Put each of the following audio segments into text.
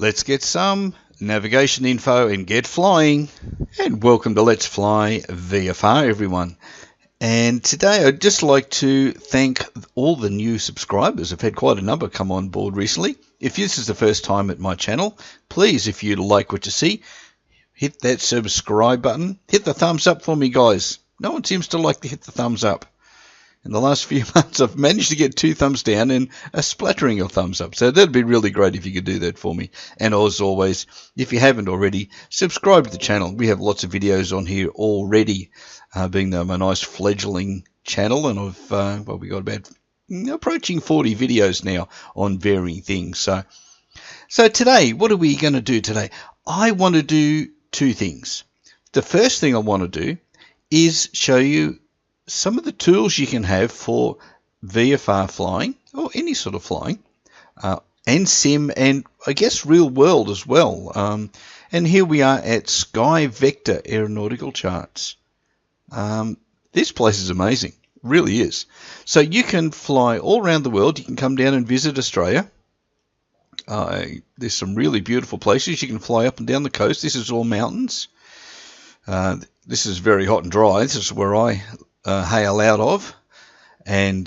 Let's get some navigation info and get flying. And welcome to Let's Fly VFR, everyone. And today I'd just like to thank all the new subscribers. I've had quite a number come on board recently. If this is the first time at my channel, please, if you like what you see, hit that subscribe button. Hit the thumbs up for me, guys. No one seems to like to hit the thumbs up. In the last few months, I've managed to get 2 thumbs down and a splattering of thumbs up. So that'd be really great if you could do that for me. And as always, if you haven't already, subscribe to the channel. We have lots of videos on here already, being my nice fledgling channel. And I've, we got about approaching 40 videos now on varying things. So today, what are we going to do today? I want to do 2 things. The first thing I want to do is show you some of the tools you can have for VFR flying, or any sort of flying, and sim, and I guess real world as well. And here we are at Sky Vector Aeronautical Charts. This place is amazing, really is. So you can fly all around the world. You can come down and visit Australia. There's some really beautiful places. You can fly up and down the coast. This is all mountains. This is very hot and dry. This is where I hail out of. And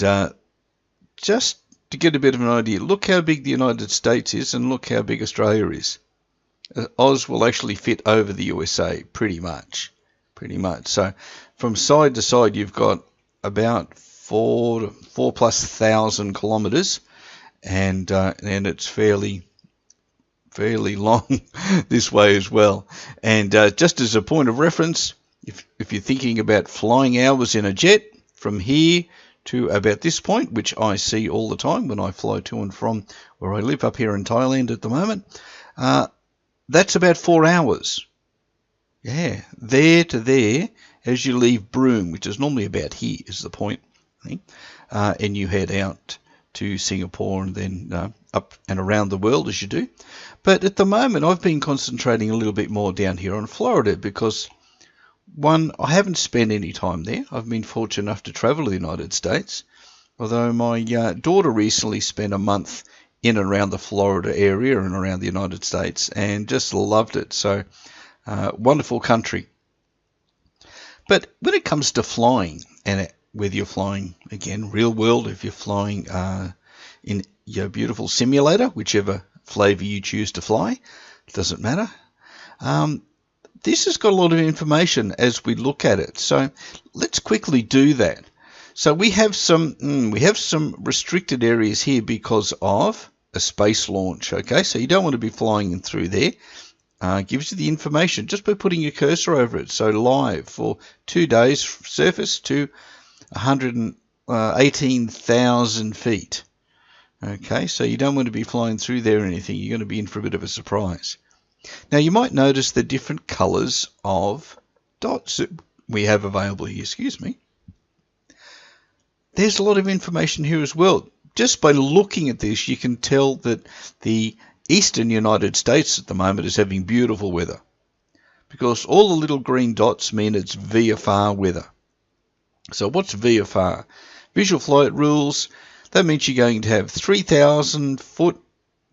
just to get a bit of an idea, look how big the United States is and look how big Australia is. Oz will actually fit over the USA pretty much. So from side to side, you've got about 4,000+ kilometers, and it's fairly long this way as well. And just as a point of reference, if you're thinking about flying hours in a jet from here to about this point, which I see all the time when I fly to and from where I live up here in Thailand at the moment, that's about 4 hours. Yeah, there to there as you leave Broome, which is normally about here is the point, I think, and you head out to Singapore and then up and around the world as you do. But at the moment, I've been concentrating a little bit more down here on Florida because, one, I haven't spent any time there. I've been fortunate enough to travel to the United States, although my daughter recently spent a month in and around the Florida area and around the United States and just loved it. So, wonderful country. But when it comes to flying, and whether you're flying, again, real world, if you're flying in your beautiful simulator, whichever flavor you choose to fly, it doesn't matter. This has got a lot of information as we look at it. So let's quickly do that. So we have some restricted areas here because of a space launch. Okay, so you don't want to be flying in through there. Gives you the information just by putting your cursor over it. So live for 2 days, surface to 118,000 feet. Okay, so you don't want to be flying through there or anything. You're going to be in for a bit of a surprise. Now you might notice the different colors of dots that we have available here. Excuse me. There's a lot of information here as well. Just by looking at this, you can tell that the eastern United States at the moment is having beautiful weather, because all the little green dots mean it's VFR weather. So what's VFR? Visual flight rules. That means you're going to have 3,000 foot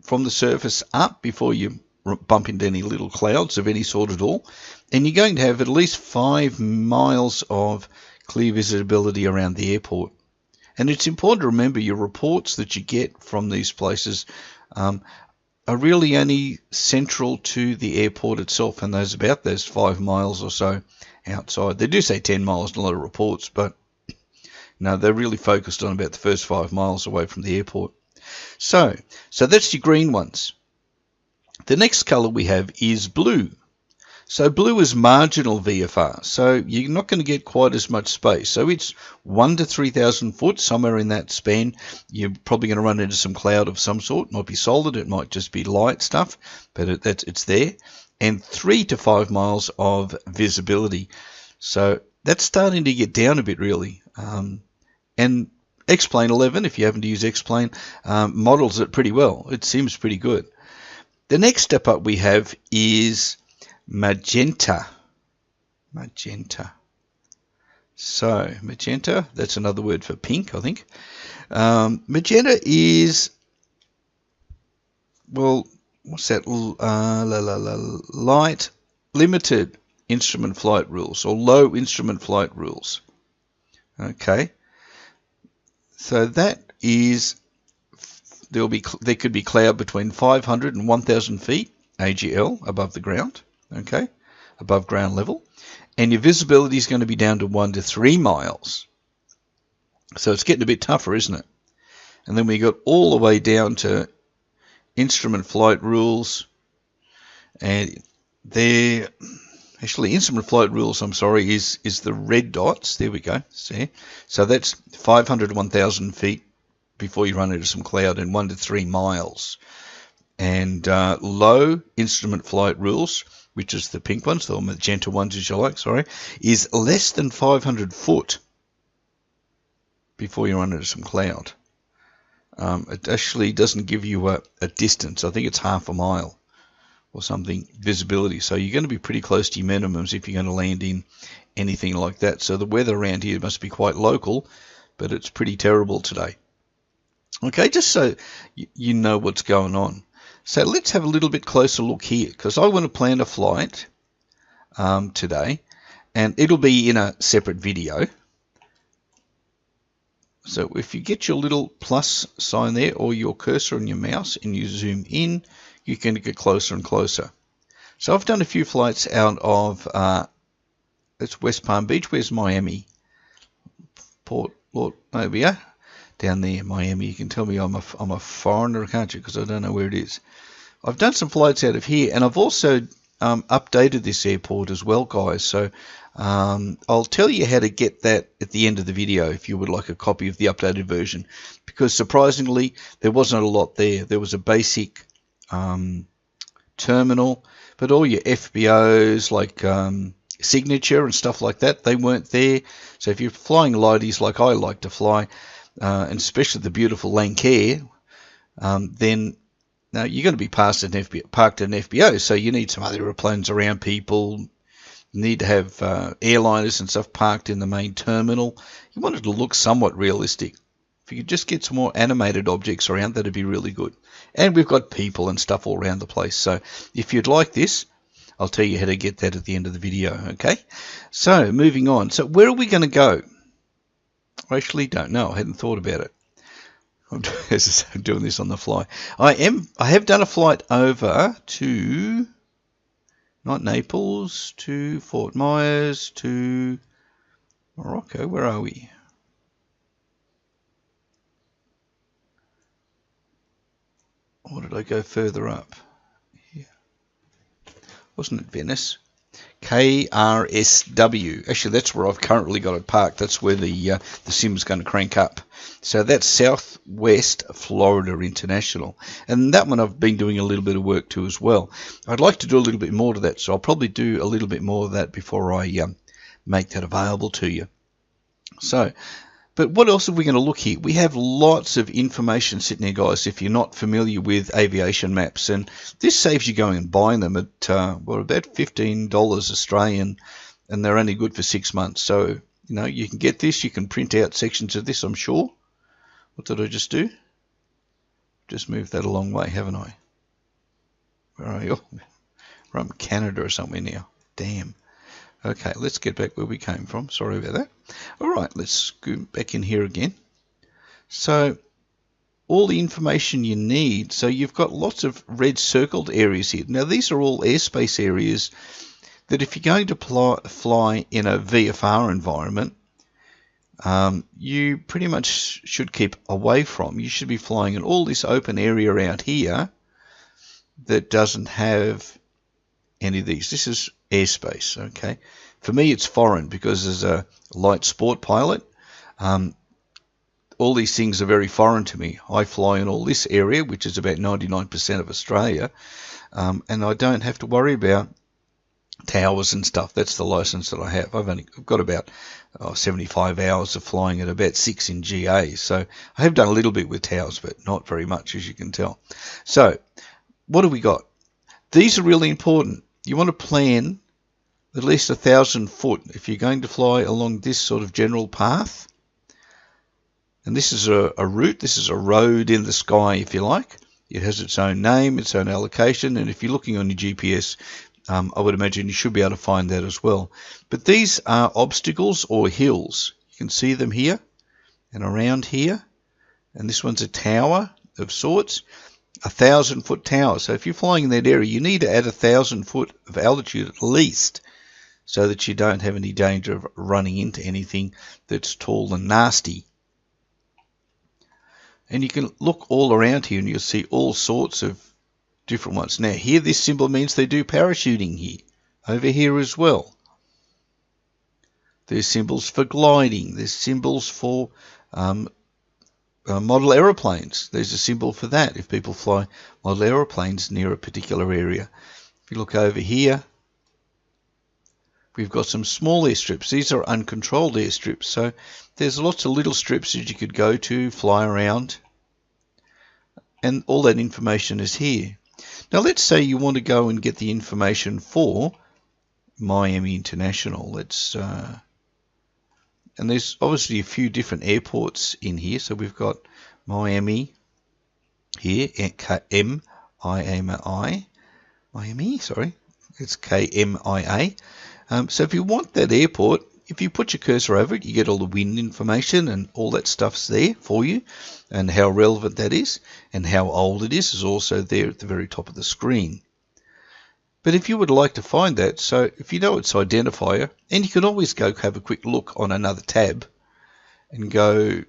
from the surface up before you bump into any little clouds of any sort at all. And you're going to have at least 5 miles of clear visibility around the airport. And it's important to remember your reports that you get from these places are really only central to the airport itself, and about those 5 miles or so outside. They do say 10 miles in a lot of reports, but no, they're really focused on about the first 5 miles away from the airport. So that's your green ones. The next color we have is blue. So blue is marginal VFR, so you're not going to get quite as much space. So it's 1 to 3,000 foot, somewhere in that span. You're probably going to run into some cloud of some sort. It might be solid, it might just be light stuff, but it's there. And 3 to 5 miles of visibility. So that's starting to get down a bit, really. And X-Plane 11, if you happen to use X-Plane, models it pretty well. It seems pretty good. The next step up we have is magenta. So magenta, that's another word for pink, I think. Magenta is, well, what's that? Light limited instrument flight rules, or low instrument flight rules. Okay, so that is, there could be cloud between 500 and 1,000 feet AGL above the ground. Okay, above ground level, and your visibility is going to be down to 1 to 3 miles. So it's getting a bit tougher, isn't it? And then we got all the way down to instrument flight rules, and they're actually instrument flight rules, I'm sorry, is the red dots. There we go. See? So that's 500 to 1,000 feet before you run into some cloud, and 1 to 3 miles. And low instrument flight rules, which is the pink ones, the magenta ones as you like, sorry, is less than 500 foot before you run into some cloud. It actually doesn't give you a distance. I think it's half a mile or something visibility. So you're going to be pretty close to your minimums if you're going to land in anything like that. So the weather around here must be quite local, but it's pretty terrible today. Okay, just so you know what's going on. So let's have a little bit closer look here, because I want to plan a flight today, and it'll be in a separate video. So if you get your little plus sign there, or your cursor on your mouse, and you zoom in, you can get closer and closer. So I've done a few flights out of, it's West Palm Beach. Where's Miami? Port Lord, there we are. Down there, Miami. You can tell me I'm a foreigner, can't you? Because I don't know where it is. I've done some flights out of here, and I've also updated this airport as well, guys. So I'll tell you how to get that at the end of the video if you would like a copy of the updated version, because surprisingly there wasn't a lot there. There was a basic terminal, but all your FBOs like Signature and stuff like that, they weren't there. So if you're flying lighties like I like to fly, and especially the beautiful Lancair, then now you're going to be parked at an FBO, so you need some other airplanes around people. You need to have airliners and stuff parked in the main terminal. You want it to look somewhat realistic. If you could just get some more animated objects around, that'd be really good. And we've got people and stuff all around the place. So if you'd like this, I'll tell you how to get that at the end of the video, okay? So moving on. So where are we going to go? I actually don't know. I hadn't thought about it. I'm doing this on the fly. I have done a flight over to, not Naples, to Fort Myers, to Morocco. Where are we? Or did I go further up? Yeah. Wasn't it Venice? KRSW. Actually, that's where I've currently got it parked. That's where the sim's going to crank up. So that's Southwest Florida International. And that one I've been doing a little bit of work to as well. I'd like to do a little bit more to that, so I'll probably do a little bit more of that before I make that available to you. So, but what else are we going to look here? We have lots of information sitting there, guys, if you're not familiar with aviation maps. And this saves you going and buying them at, about $15 Australian, and they're only good for 6 months. So, you know, you can get this. You can print out sections of this, I'm sure. What did I just do? Just moved that a long way, haven't I? Where are you? We're in Canada or somewhere now. Damn. Okay, let's get back where we came from. Sorry about that. All right, let's go back in here again. So all the information you need. So you've got lots of red circled areas here. Now these are all airspace areas that if you're going to fly in a VFR environment, you pretty much should keep away from. You should be flying in all this open area out here that doesn't have any of these. This is airspace, okay? For me, it's foreign because as a light sport pilot, all these things are very foreign to me. I fly in all this area, which is about 99% of Australia, and I don't have to worry about towers and stuff. That's the license that I have. I've got about 75 hours of flying at about 6 in GA, so I have done a little bit with towers, but not very much, as you can tell. So what do we got? These are really important. You want to plan at least 1,000 foot if you're going to fly along this sort of general path. And this is a route. This is a road in the sky, if you like. It has its own name, its own allocation, and if you're looking on your GPS, I would imagine you should be able to find that as well. But these are obstacles or hills. You can see them here and around here. And this one's a tower of sorts, 1,000-foot tower. So if you're flying in that area, you need to add 1,000 foot of altitude at least, so that you don't have any danger of running into anything that's tall and nasty. And you can look all around here and you'll see all sorts of different ones. Now here, this symbol means they do parachuting here. Over here as well. There's symbols for gliding. There's symbols for model aeroplanes. There's a symbol for that if people fly model aeroplanes near a particular area. If you look over here, we've got some small airstrips. These are uncontrolled airstrips. So there's lots of little strips that you could go to, fly around, and all that information is here. Now let's say you want to go and get the information for Miami International. And there's obviously a few different airports in here. So we've got Miami here, Miami, sorry, it's KMIA. So if you want that airport, if you put your cursor over it, you get all the wind information and all that stuff's there for you, and how relevant that is and how old it is also there at the very top of the screen. But if you would like to find that, so if you know its identifier, and you can always go have a quick look on another tab and go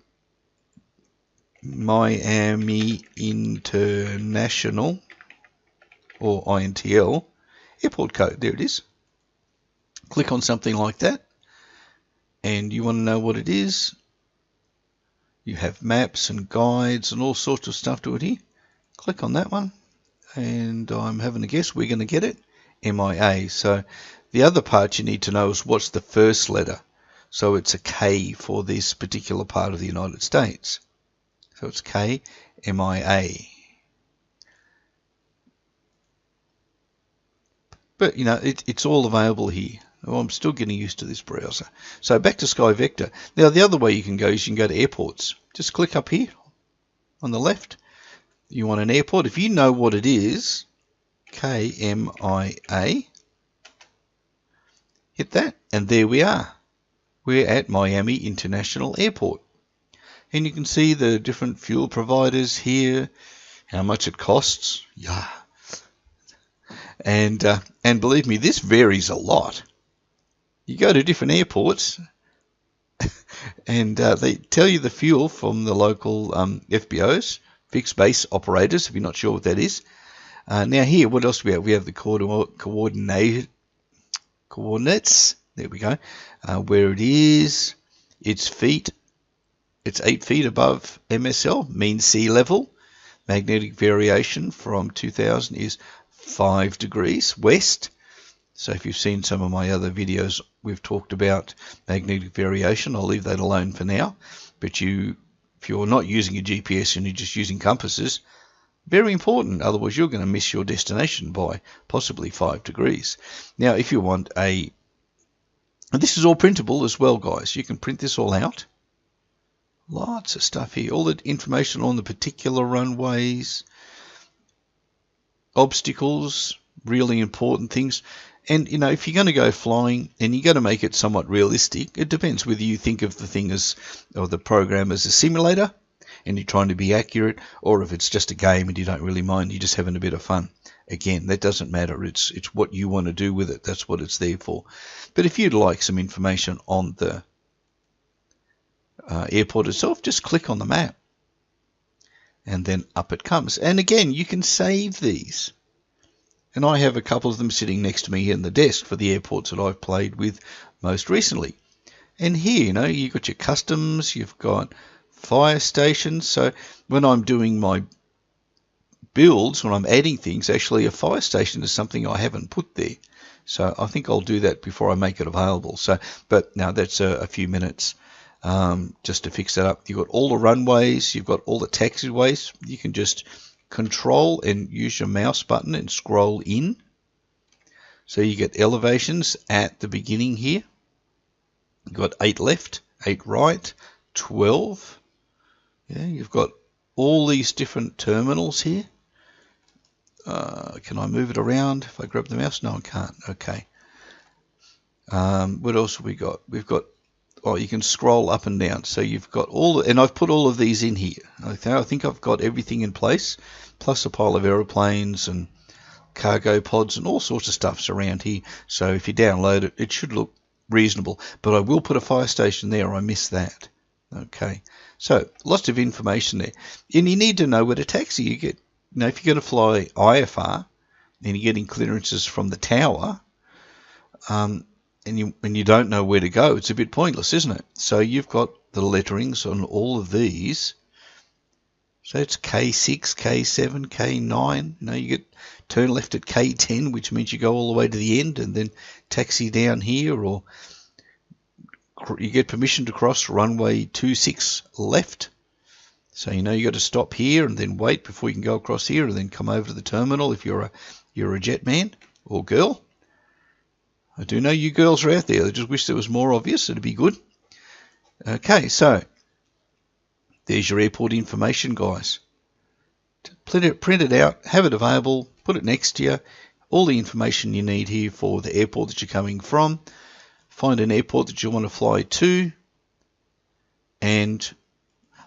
Miami International or INTL airport code, there it is. Click on something like that and you want to know what it is. You have maps and guides and all sorts of stuff to it here. Click on that one. And I'm having a guess we're going to get it, MIA. So the other part you need to know is what's the first letter. So it's a K for this particular part of the United States. So it's KMIA. But you know, it's all available here. Oh, I'm still getting used to this browser. So back to Sky Vector. Now the other way you can go is you can go to airports. Just click up here on the left. You want an airport. If you know what it is, KMIA, hit that, and there we are. We're at Miami International Airport. And you can see the different fuel providers here, how much it costs. Yeah. And believe me, this varies a lot. You go to different airports, and they tell you the fuel from the local FBOs, fixed base operators, if you're not sure what that is. Now here, what else do we have? We have the coordinates. There we go. Where it is, its feet. It's 8 feet above MSL, mean sea level. Magnetic variation from 2000 is 5 degrees west. So if you've seen some of my other videos, we've talked about magnetic variation. I'll leave that alone for now. But if you're not using a GPS and you're just using compasses, very important. Otherwise, you're going to miss your destination by possibly 5 degrees. Now, if you want and this is all printable as well, guys. You can print this all out. Lots of stuff here. All the information on the particular runways, obstacles, really important things. And, you know, if you're going to go flying and you're going to make it somewhat realistic, it depends whether you think of the thing or the program as a simulator and you're trying to be accurate, or if it's just a game and you don't really mind, you're just having a bit of fun. Again, that doesn't matter. It's what you want to do with it. That's what it's there for. But if you'd like some information on the airport itself, just click on the map. And then up it comes. And again, you can save these. And I have a couple of them sitting next to me here in the desk for the airports that I've played with most recently. And here, you know, you've got your customs, you've got fire stations. So when I'm doing my builds, when I'm adding things, actually a fire station is something I haven't put there. So I think I'll do that before I make it available. But now that's a few minutes just to fix that up. You've got all the runways, you've got all the taxiways. You can just control and use your mouse button and scroll in. So you get elevations at the beginning here. You've got 8 left, 8 right, 12. Yeah, you've got all these different terminals here. Can I move it around if I grab the mouse? No, I can't. Okay. What else have we got? We've got, oh, you can scroll up and down. So you've got all, and I've put all of these in here. Okay, I think I've got everything in place, plus a pile of aeroplanes and cargo pods and all sorts of stuffs around here. So if you download it, it should look reasonable. But I will put a fire station there. I missed that. Okay, so lots of information there, and you need to know where to taxi. You get, you know, if you're going to fly IFR and you're getting clearances from the tower, and you don't know where to go, it's a bit pointless, isn't it? So you've got the letterings on all of these. So it's K6, K7, K9. You know, you get turn left at K10, which means you go all the way to the end and then taxi down here, or you get permission to cross runway 26 left. So you know you got to stop here and then wait before you can go across here, and then come over to the terminal if you're a jet man or girl. I do know you girls are out there. I just wish it was more obvious. It'd be good. Okay, so there's your airport information, guys. Print it out, have it available, put it next to you. All the information you need here for the airport that you're coming from. Find an airport that you want to fly to, and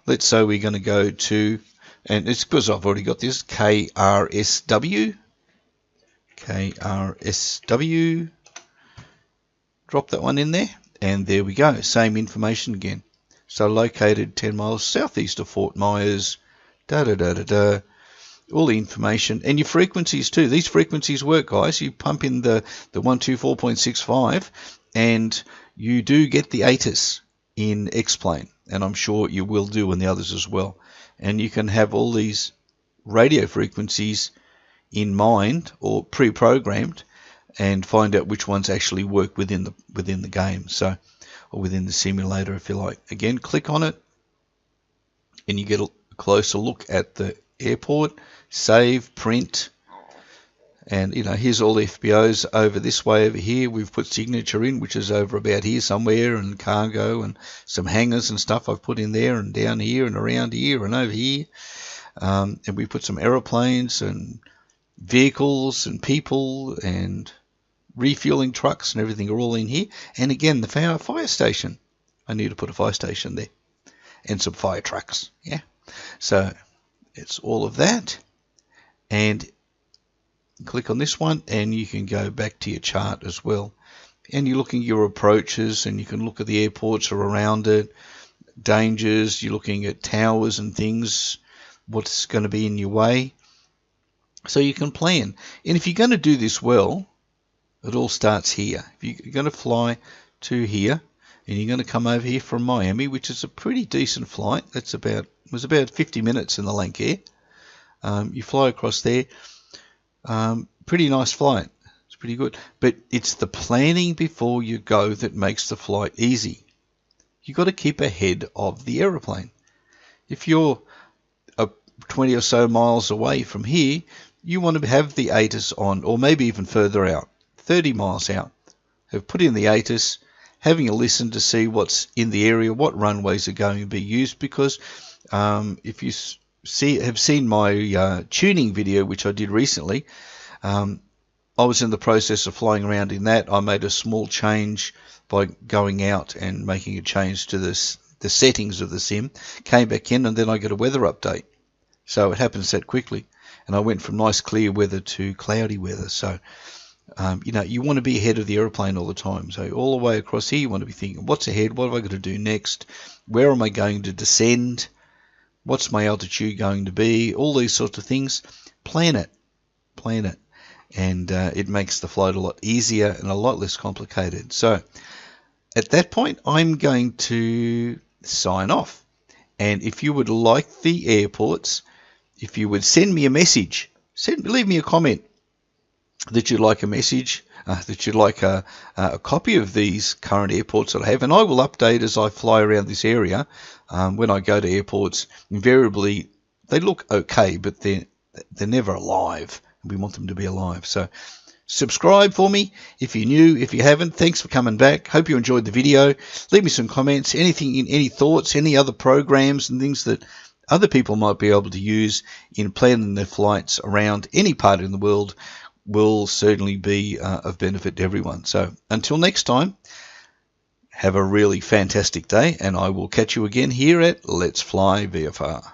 let's say we're going to go to, and it's because I've already got this, KRSW. Drop that one in there, and there we go. Same information again. So located 10 miles southeast of Fort Myers, all the information, and your frequencies too. These frequencies work, guys. You pump in the 124.65, and you do get the ATIS in X-Plane, and I'm sure you will do in the others as well. And you can have all these radio frequencies in mind or pre-programmed, and find out which ones actually work within the game, so, or within the simulator, if you like. Again, click on it, and you get a closer look at the airport. Save, print, and you know, here's all the FBOs over this way. Over here we've put signature in, which is over about here somewhere, and cargo and some hangars and stuff I've put in there, and down here and around here and over here, and we put some aeroplanes and vehicles and people and refueling trucks and everything are all in here. And again, the fire station, I need to put a fire station there, and some fire trucks. Yeah, so it's all of that. And click on this one, and you can go back to your chart as well, and you're looking at your approaches, and you can look at the airports or around it, dangers, you're looking at towers and things, what's going to be in your way, so you can plan. And if you're going to do this well, it all starts here. If you're going to fly to here, and you're going to come over here from Miami, which is a pretty decent flight, it was about 50 minutes in the Lank Air. You fly across there, pretty nice flight, it's pretty good, but it's the planning before you go that makes the flight easy. You've got to keep ahead of the aeroplane. If you're 20 or so miles away from here, you want to have the ATIS on, or maybe even further out, 30 miles out. Have put in the ATIS, having a listen to see what's in the area, what runways are going to be used, because if you have seen my tuning video, which I did recently, I was in the process of flying around in that. I made a small change by going out and making a change to the settings of the sim, came back in, and then I got a weather update. So it happens that quickly, and I went from nice clear weather to cloudy weather. So you know, you want to be ahead of the airplane all the time. So all the way across here, you want to be thinking, what's ahead? What have I got to do next? Where am I going to descend? What's my altitude going to be? All these sorts of things. Plan it, and it makes the flight a lot easier and a lot less complicated. So at that point, I'm going to sign off. And if you would like the airports, if you would send me a message, leave me a comment that you'd like a message, that you'd like a copy of these current airports that I have, and I will update as I fly around this area. When I go to airports, invariably they look okay, but they're never alive. We want them to be alive. So subscribe for me if you're new. If you haven't, thanks for coming back. Hope you enjoyed the video. Leave me some comments, any thoughts, any other programs and things that other people might be able to use in planning their flights around any part in the world will certainly be of benefit to everyone. So until next time, have a really fantastic day, and I will catch you again here at Let's Fly VFR.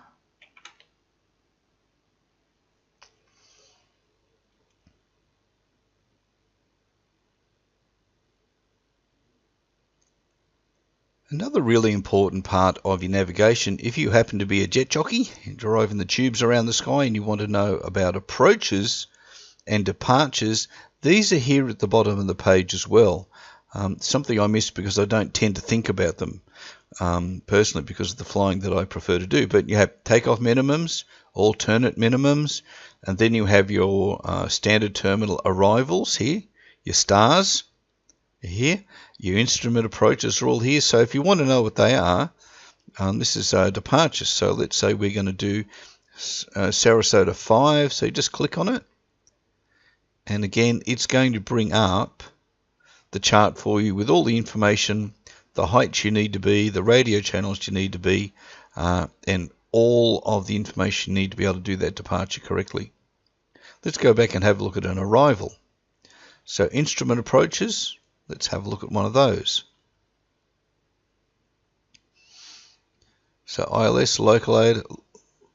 Another really important part of your navigation, if you happen to be a jet jockey, driving the tubes around the sky and you want to know about approaches and departures, these are here at the bottom of the page as well. Something I miss because I don't tend to think about them personally because of the flying that I prefer to do. But you have takeoff minimums, alternate minimums, and then you have your standard terminal arrivals here, your stars here, your instrument approaches are all here. So if you want to know what they are, this is departures. So let's say we're going to do Sarasota 5, so you just click on it, and again it's going to bring up the chart for you with all the information, the heights you need to be, the radio channels you need to be, and all of the information you need to be able to do that departure correctly. Let's go back and have a look at an arrival. So instrument approaches, let's have a look at one of those. So ILS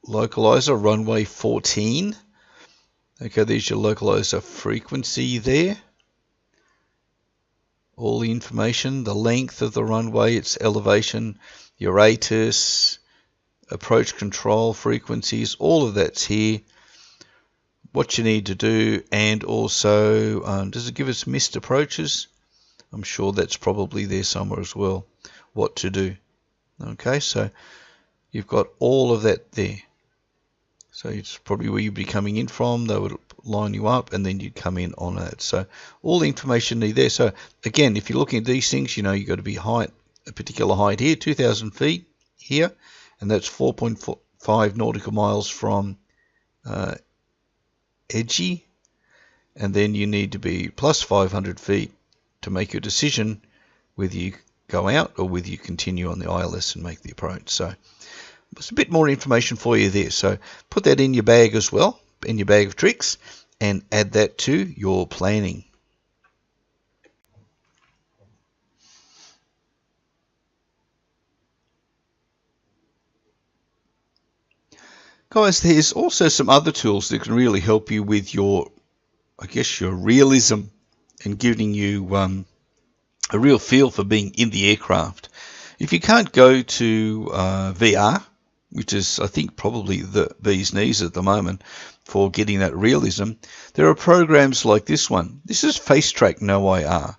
localizer runway 14. Okay, there's your localizer frequency there. All the information, the length of the runway, its elevation, your ATIS, approach control frequencies, all of that's here. What you need to do, and also, does it give us missed approaches? I'm sure that's probably there somewhere as well, what to do. Okay, so you've got all of that there. So it's probably where you'd be coming in from. They would line you up and then you'd come in on that. So all the information need there. So again, if you're looking at these things, you know you've got to be height, a particular height here, 2,000 feet here, and that's 4.5 nautical miles from Edgy, and then you need to be plus 500 feet to make your decision whether you go out or whether you continue on the ILS and make the approach. So there's a bit more information for you there. So put that in your bag as well, in your bag of tricks, and add that to your planning. Guys, there's also some other tools that can really help you with your, I guess, your realism and giving you a real feel for being in the aircraft. If you can't go to VR, which is, I think, probably the bee's knees at the moment for getting that realism, there are programs like this one. This is FaceTrack No IR.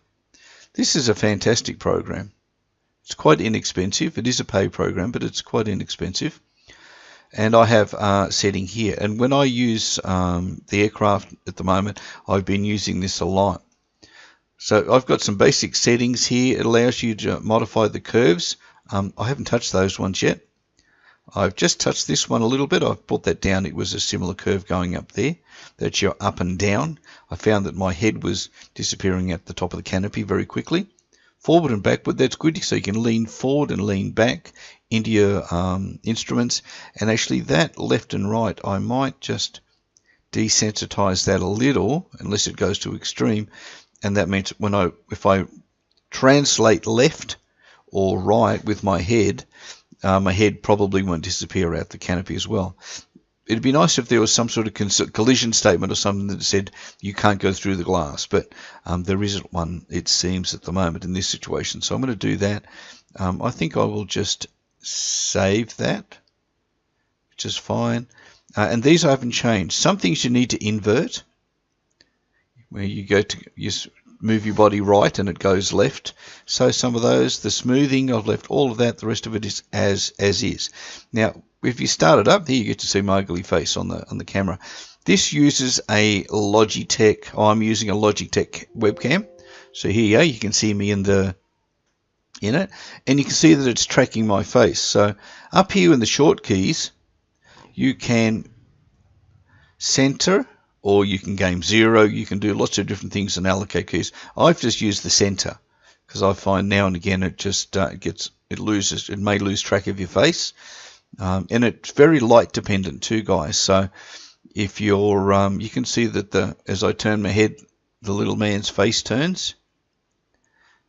This is a fantastic program. It's quite inexpensive. It is a paid program, but it's quite inexpensive. And I have a setting here. And when I use the aircraft at the moment, I've been using this a lot. So I've got some basic settings here. It allows you to modify the curves. I haven't touched those ones yet. I've just touched this one a little bit. I've brought that down. It was a similar curve going up there. That's your up and down. I found that my head was disappearing at the top of the canopy very quickly. Forward and backward, that's good. So you can lean forward and lean back into your instruments. And actually that left and right, I might just desensitize that a little, unless it goes to extreme. And that means if I translate left or right with my head probably won't disappear out the canopy as well. It'd be nice if there was some sort of collision statement or something that said you can't go through the glass, but there isn't one, it seems, at the moment in this situation. So I'm going to do that. I think I will just save that, which is fine. And these I haven't changed. Some things you need to invert, where you move your body right and it goes left. So some of those, the smoothing, I've left all of that. The rest of it is as is. Now, if you start it up, here you get to see my ugly face on the camera. This uses a Logitech. I'm using a Logitech webcam. So here you can see me in it, and you can see that it's tracking my face. So up here in the short keys, you can center, or you can game 0. You can do lots of different things and allocate keys. I've just used the center because I find now and again it just it may lose track of your face. And it's very light dependent too, guys. So if you're, you can see that as I turn my head, the little man's face turns.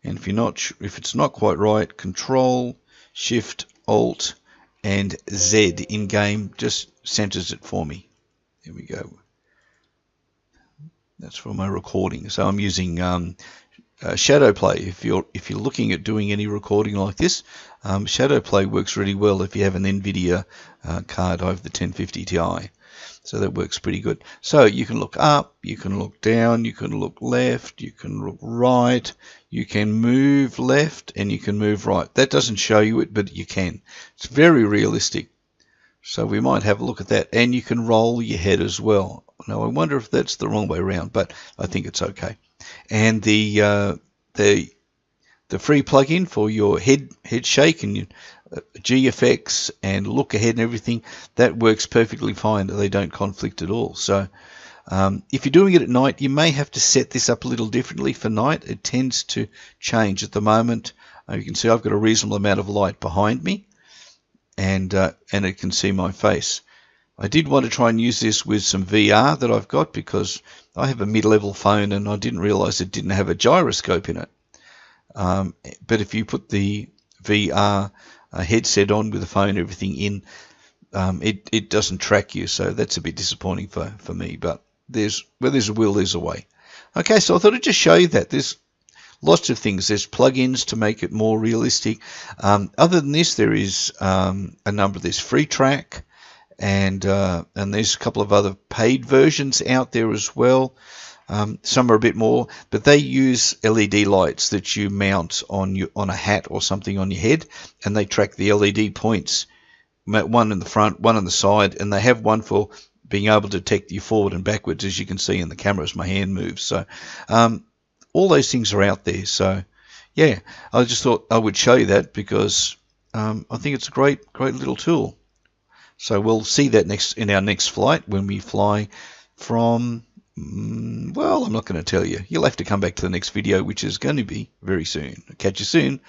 And if it's not quite right, Control, Shift, Alt, and Z in game just centers it for me. There we go. That's for my recording. So I'm using shadow play. If you're looking at doing any recording like this, shadow play works really well if you have an NVIDIA card over the 1050 Ti. So that works pretty good. So you can look up, you can look down, you can look left, you can look right, you can move left, and you can move right. That doesn't show you it, but you can. It's very realistic. So we might have a look at that. And you can roll your head as well. Now I wonder if that's the wrong way around, but I think it's okay. And the free plugin for your head shake and your GFX and look ahead and everything, that works perfectly fine. They don't conflict at all. So if you're doing it at night, you may have to set this up a little differently for night. It tends to change at the moment. You can see I've got a reasonable amount of light behind me, and it can see my face. I did want to try and use this with some VR that I've got, because I have a mid-level phone and I didn't realize it didn't have a gyroscope in it. But if you put the VR headset on with the phone and everything in, it doesn't track you, so that's a bit disappointing for me. But where there's a will, there's a way. Okay, so I thought I'd just show you that. There's lots of things. There's plugins to make it more realistic. Other than this, there is a number. There's Free Track, and there's a couple of other paid versions out there as well. Some are a bit more, but they use LED lights that you mount on a hat or something on your head, and they track the LED points, one in the front, one on the side, and they have one for being able to detect you forward and backwards, as you can see in the camera as my hand moves. So all those things are out there. So yeah, I just thought I would show you that, because I think it's a great little tool. So we'll see that in our next flight, when we fly from, well, I'm not going to tell you. You'll have to come back to the next video, which is going to be very soon. Catch you soon.